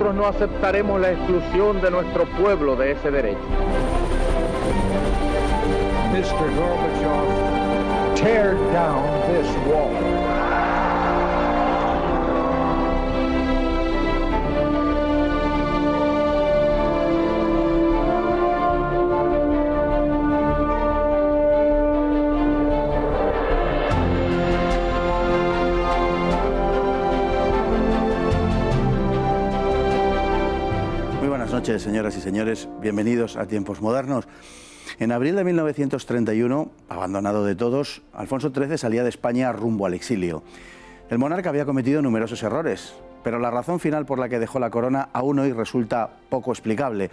nosotros no aceptaremos la exclusión de nuestro pueblo de ese derecho. Mr. Gorbachev, tear down this wall. Buenas noches, señoras y señores. Bienvenidos a Tiempos Modernos. En abril de 1931, abandonado de todos, Alfonso XIII salía de España rumbo al exilio. El monarca había cometido numerosos errores, pero la razón final por la que dejó la corona aún hoy resulta poco explicable.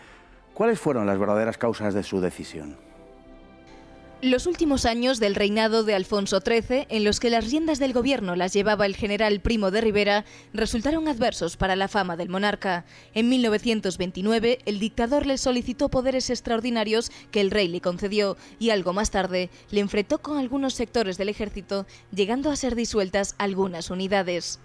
¿Cuáles fueron las verdaderas causas de su decisión? Los últimos años del reinado de Alfonso XIII, en los que las riendas del gobierno las llevaba el general Primo de Rivera, resultaron adversos para la fama del monarca. En 1929, el dictador le solicitó poderes extraordinarios que el rey le concedió y algo más tarde le enfrentó con algunos sectores del ejército, llegando a ser disueltas algunas unidades.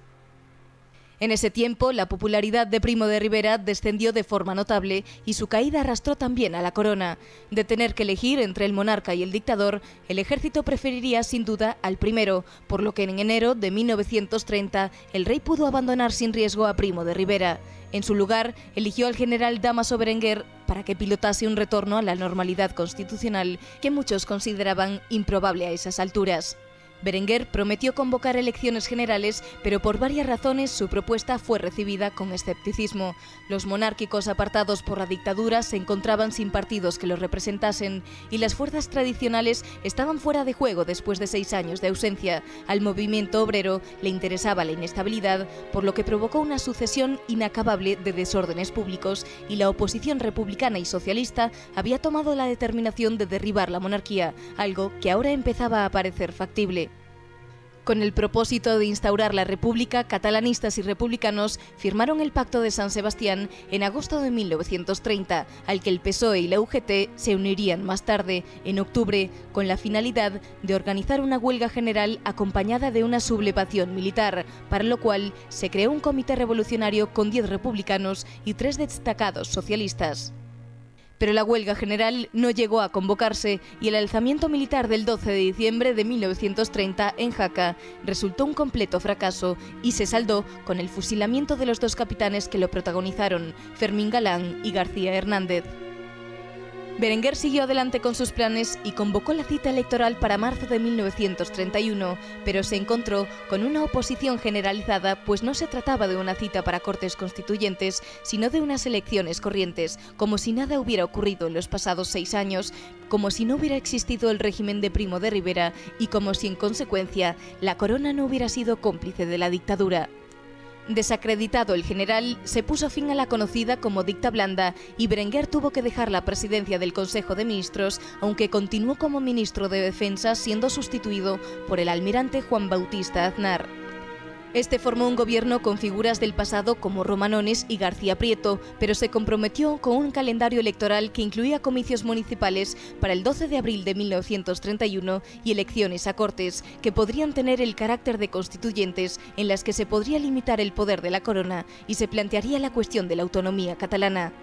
En ese tiempo, la popularidad de Primo de Rivera descendió de forma notable y su caída arrastró también a la corona. De tener que elegir entre el monarca y el dictador, el ejército preferiría sin duda al primero, por lo que en enero de 1930 el rey pudo abandonar sin riesgo a Primo de Rivera. En su lugar, eligió al general Dámaso Berenguer para que pilotase un retorno a la normalidad constitucional que muchos consideraban improbable a esas alturas. Berenguer prometió convocar elecciones generales, pero por varias razones su propuesta fue recibida con escepticismo. Los monárquicos apartados por la dictadura se encontraban sin partidos que los representasen y las fuerzas tradicionales estaban fuera de juego después de 6 años de ausencia. Al movimiento obrero le interesaba la inestabilidad, por lo que provocó una sucesión inacabable de desórdenes públicos y la oposición republicana y socialista había tomado la determinación de derribar la monarquía, algo que ahora empezaba a parecer factible. Con el propósito de instaurar la República, catalanistas y republicanos firmaron el Pacto de San Sebastián en agosto de 1930, al que el PSOE y la UGT se unirían más tarde, en octubre, con la finalidad de organizar una huelga general acompañada de una sublevación militar, para lo cual se creó un comité revolucionario con 10 republicanos y 3 destacados socialistas. Pero la huelga general no llegó a convocarse y el alzamiento militar del 12 de diciembre de 1930 en Jaca resultó un completo fracaso y se saldó con el fusilamiento de los 2 capitanes que lo protagonizaron, Fermín Galán y García Hernández. Berenguer siguió adelante con sus planes y convocó la cita electoral para marzo de 1931, pero se encontró con una oposición generalizada, pues no se trataba de una cita para Cortes Constituyentes, sino de unas elecciones corrientes, como si nada hubiera ocurrido en los pasados 6 años, como si no hubiera existido el régimen de Primo de Rivera y como si en consecuencia la corona no hubiera sido cómplice de la dictadura. Desacreditado el general, se puso fin a la conocida como dicta blanda y Berenguer tuvo que dejar la presidencia del Consejo de Ministros, aunque continuó como ministro de Defensa, siendo sustituido por el almirante Juan Bautista Aznar. Este formó un gobierno con figuras del pasado como Romanones y García Prieto, pero se comprometió con un calendario electoral que incluía comicios municipales para el 12 de abril de 1931 y elecciones a Cortes, que podrían tener el carácter de constituyentes, en las que se podría limitar el poder de la corona y se plantearía la cuestión de la autonomía catalana.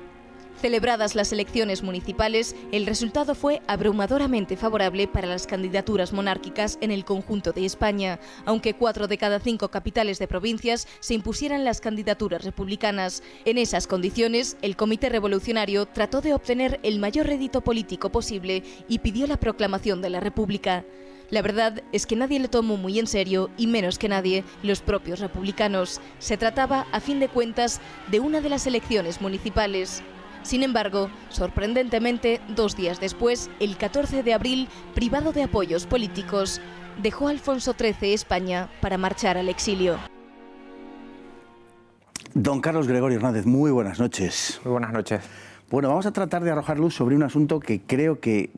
Celebradas las elecciones municipales, el resultado fue abrumadoramente favorable para las candidaturas monárquicas en el conjunto de España, aunque 4 de cada 5 capitales de provincias se impusieran las candidaturas republicanas. En esas condiciones, el Comité Revolucionario trató de obtener el mayor rédito político posible y pidió la proclamación de la República. La verdad es que nadie lo tomó muy en serio, y menos que nadie, los propios republicanos. Se trataba, a fin de cuentas, de una de las elecciones municipales. Sin embargo, sorprendentemente, 2 días después, el 14 de abril, privado de apoyos políticos, dejó Alfonso XIII España para marchar al exilio. Don Carlos Gregorio Hernández, muy buenas noches. Muy buenas noches. Bueno, vamos a tratar de arrojar luz sobre un asunto que creo que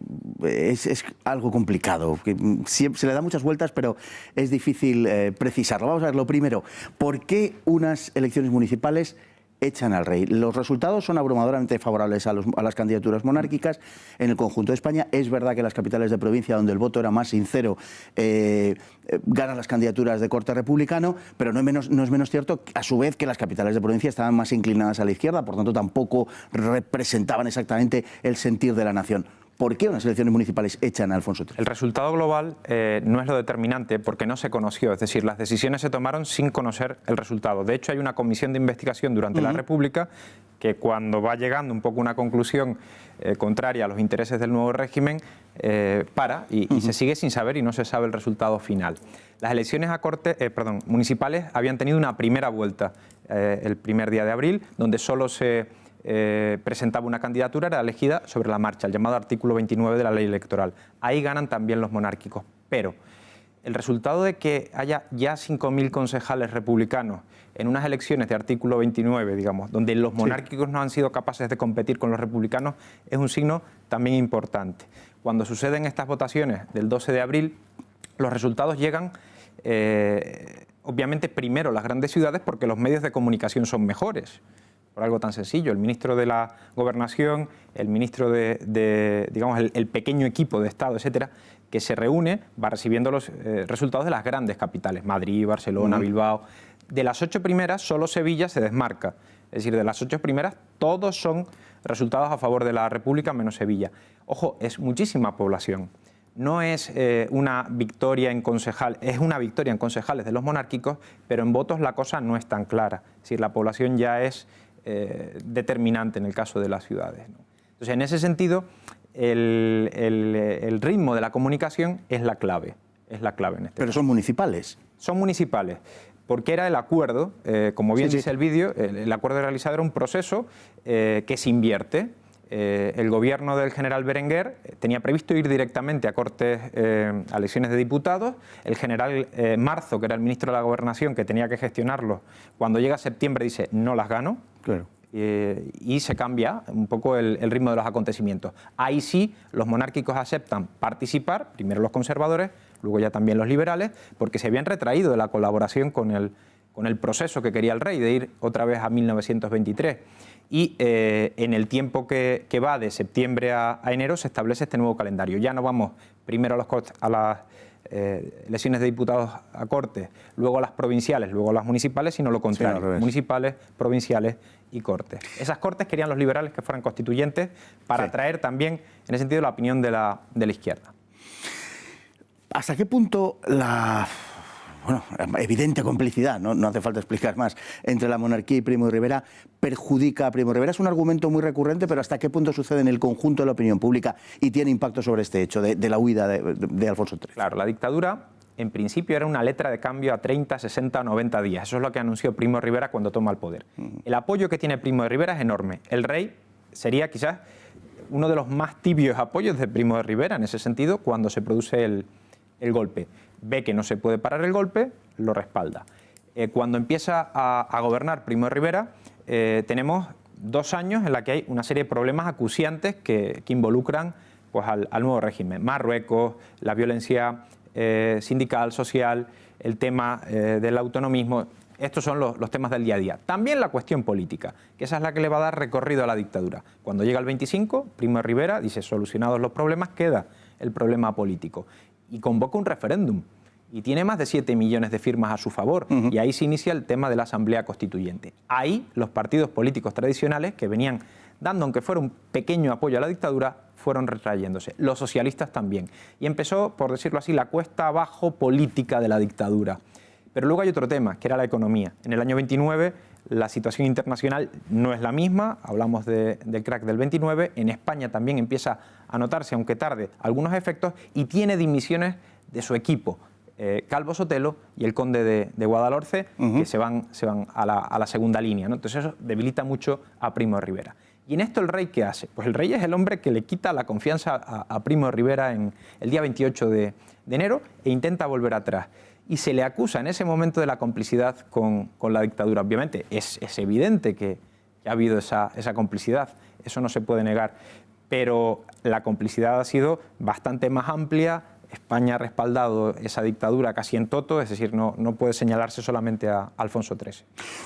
es algo complicado, que se le da muchas vueltas, pero es difícil precisarlo. Vamos a ver, lo primero, ¿por qué unas elecciones municipales echan al rey. Los resultados son abrumadoramente favorables a las candidaturas monárquicas en el conjunto de España. Es verdad que las capitales de provincia, donde el voto era más sincero, ganan las candidaturas de corte republicano, pero no es menos cierto, a su vez, que las capitales de provincia estaban más inclinadas a la izquierda, por tanto tampoco representaban exactamente el sentir de la nación. ¿Por qué unas elecciones municipales echan a Alfonso XIII? El resultado global no es lo determinante porque no se conoció, es decir, las decisiones se tomaron sin conocer el resultado. De hecho, hay una comisión de investigación durante la República que, cuando va llegando un poco una conclusión contraria a los intereses del nuevo régimen, para y se sigue sin saber y no se sabe el resultado final. Las elecciones municipales habían tenido una primera vuelta el primer día de abril, donde solo se presentaba una candidatura, era elegida sobre la marcha, el llamado artículo 29 de la ley electoral. Ahí ganan también los monárquicos, pero el resultado de que haya ya 5.000 concejales republicanos en unas elecciones de artículo 29, digamos, donde los monárquicos no han sido capaces de competir con los republicanos, es un signo también importante. Cuando suceden estas votaciones del 12 de abril, los resultados llegan obviamente primero las grandes ciudades, porque los medios de comunicación son mejores. Por algo tan sencillo, el ministro de la Gobernación, el ministro digamos, el pequeño equipo de Estado, etcétera, que se reúne, va recibiendo los resultados de las grandes capitales, Madrid, Barcelona, Bilbao. De las 8 primeras, solo Sevilla se desmarca. Es decir, de las 8 primeras, todos son resultados a favor de la República, menos Sevilla. Ojo, es muchísima población. No es una victoria en concejales, es una victoria en concejales de los monárquicos, pero en votos la cosa no es tan clara. Es decir, la población ya es determinante en el caso de las ciudades, ¿no? Entonces, en ese sentido, el ritmo de la comunicación es la clave. Es la clave en este Pero caso. son municipales. Son municipales, porque era el acuerdo, como bien dice el vídeo, el acuerdo realizado era un proceso que se invierte. El gobierno del general Berenguer tenía previsto ir directamente a Cortes, a elecciones de diputados. El general Marzo, que era el ministro de la Gobernación, que tenía que gestionarlo, cuando llega septiembre dice, no las gano. Claro. Y se cambia un poco el ritmo de los acontecimientos. Ahí sí, los monárquicos aceptan participar, primero los conservadores, luego ya también los liberales, porque se habían retraído de la colaboración con el proceso que quería el rey, de ir otra vez a 1923. Y en el tiempo que va de septiembre a enero se establece este nuevo calendario. Ya no vamos primero a las elecciones de diputados a Cortes, luego a las provinciales, luego a las municipales, sino lo contrario, sí, municipales, provinciales y Cortes. Esas Cortes querían los liberales que fueran constituyentes para atraer también, en ese sentido, la opinión de la izquierda. ¿Hasta qué punto la evidente complicidad, no hace falta explicar más, entre la monarquía y Primo de Rivera perjudica a Primo de Rivera? Es un argumento muy recurrente, pero ¿hasta qué punto sucede en el conjunto de la opinión pública y tiene impacto sobre este hecho de la huida de Alfonso XIII? Claro, la dictadura en principio era una letra de cambio a 30, 60 o 90 días. Eso es lo que anunció Primo de Rivera cuando toma el poder. El apoyo que tiene Primo de Rivera es enorme. El rey sería quizás uno de los más tibios apoyos de Primo de Rivera en ese sentido cuando se produce el golpe. Ve que no se puede parar el golpe, lo respalda. Cuando empieza a gobernar Primo de Rivera, tenemos 2 años en la que hay una serie de problemas acuciantes que involucran pues, al nuevo régimen. Marruecos, la violencia sindical, social, el tema del autonomismo. Estos son los temas del día a día. También la cuestión política, que esa es la que le va a dar recorrido a la dictadura. Cuando llega el 25, Primo de Rivera dice, solucionados los problemas, queda el problema político. Y convoca un referéndum. Y tiene más de 7 millones de firmas a su favor. Y ahí se inicia el tema de la Asamblea Constituyente. Ahí los partidos políticos tradicionales, que venían dando, aunque fuera un pequeño apoyo a la dictadura, fueron retrayéndose. Los socialistas también. Y empezó, por decirlo así, la cuesta abajo política de la dictadura. Pero luego hay otro tema, que era la economía. En el año 29 la situación internacional no es la misma, hablamos del crack del 29, en España también empieza a notarse, aunque tarde, algunos efectos y tiene dimisiones de su equipo, Calvo Sotelo y el conde de Guadalhorce, que se van a la segunda línea, ¿no? Entonces eso debilita mucho a Primo de Rivera. ¿Y en esto el rey qué hace? Pues el rey es el hombre que le quita la confianza a Primo de Rivera en el día 28 de enero e intenta volver atrás. Y se le acusa en ese momento de la complicidad con la dictadura. Obviamente es evidente que ha habido esa complicidad, eso no se puede negar, pero la complicidad ha sido bastante más amplia, España ha respaldado esa dictadura casi en toto, es decir, no puede señalarse solamente a Alfonso XIII.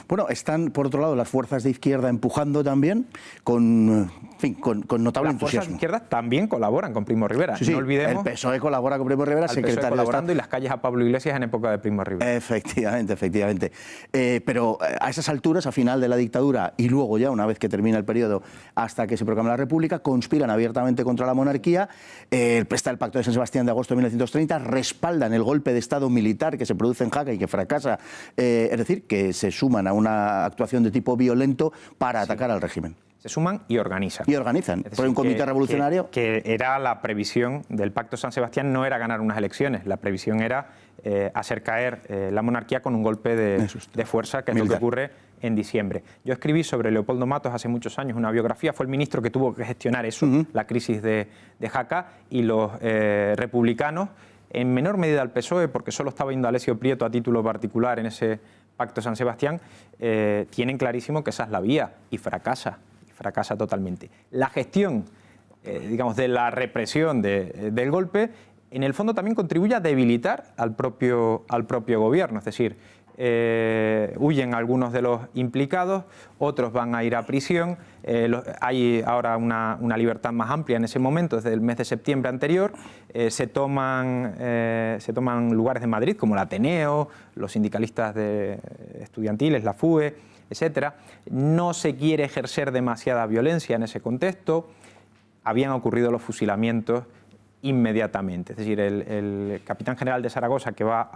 Bueno, están por otro lado las fuerzas de izquierda empujando también con notable entusiasmo. Las fuerzas de izquierda también colaboran con Primo Rivera. Sí, no olvidemos. El PSOE colabora con Primo Rivera, secretario colaborando de Estado. Y las calles a Pablo Iglesias en época de Primo Rivera. Efectivamente. Pero a esas alturas, a final de la dictadura y luego ya, una vez que termina el periodo hasta que se proclama la República, conspiran abiertamente contra la monarquía. Está el Pacto de San Sebastián de agosto de 1930, respaldan el golpe de Estado militar que se produce en Jaca y que fracasa. Es decir, que se suman a una actuación de tipo violento para atacar al régimen. Se suman y organizan. Por un comité revolucionario. Que era la previsión del Pacto San Sebastián, no era ganar unas elecciones, la previsión era hacer caer la monarquía con un golpe de fuerza, que es lo que ocurre en diciembre. Yo escribí sobre Leopoldo Matos hace muchos años una biografía, fue el ministro que tuvo que gestionar eso, la crisis de Jaca, y los republicanos, en menor medida el PSOE, porque solo estaba Indalecio Prieto a título particular en ese Pacto San Sebastián, tienen clarísimo que esa es la vía y fracasa totalmente. La gestión, digamos, de la represión del golpe, en el fondo también contribuye a debilitar al propio gobierno, es decir, huyen algunos de los implicados, otros van a ir a prisión, hay ahora una libertad más amplia en ese momento, desde el mes de septiembre anterior, se toman lugares de Madrid como el Ateneo, los sindicalistas estudiantiles, la FUE, etcétera. No se quiere ejercer demasiada violencia en ese contexto. Habían ocurrido los fusilamientos inmediatamente. Es decir, el capitán general de Zaragoza, que va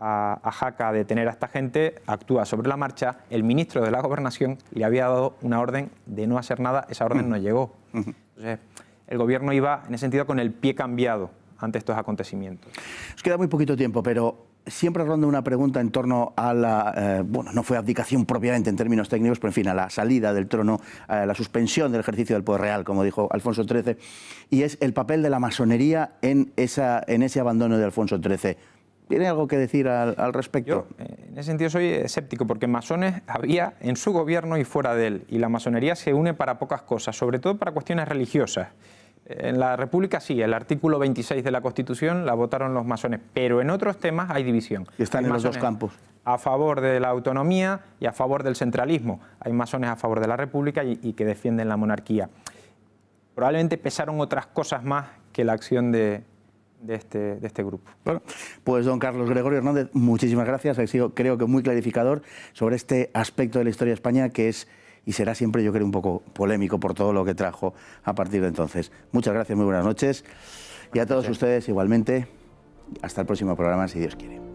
a Jaca a detener a esta gente, actúa sobre la marcha. El ministro de la Gobernación le había dado una orden de no hacer nada. Esa orden no llegó. Entonces, el gobierno iba, en ese sentido, con el pie cambiado ante estos acontecimientos. Nos queda muy poquito tiempo, pero siempre ronda una pregunta en torno a la, no fue abdicación propiamente en términos técnicos, pero en fin, a la salida del trono, a la suspensión del ejercicio del poder real, como dijo Alfonso XIII, y es el papel de la masonería en ese abandono de Alfonso XIII. ¿Tiene algo que decir al respecto? Yo, en ese sentido, soy escéptico, porque masones había en su gobierno y fuera de él, y la masonería se une para pocas cosas, sobre todo para cuestiones religiosas. En la República sí, el artículo 26 de la Constitución la votaron los masones, pero en otros temas hay división. Y están en los dos campos. A favor de la autonomía y a favor del centralismo. Hay masones a favor de la República y que defienden la monarquía. Probablemente pesaron otras cosas más que la acción de este grupo. Bueno, pues don Carlos Gregorio Hernández, muchísimas gracias. Ha sido, creo que muy clarificador sobre este aspecto de la historia de España que es y será siempre, yo creo, un poco polémico por todo lo que trajo a partir de entonces. Muchas gracias, muy buenas noches. Y a todos ustedes igualmente. Hasta el próximo programa, si Dios quiere.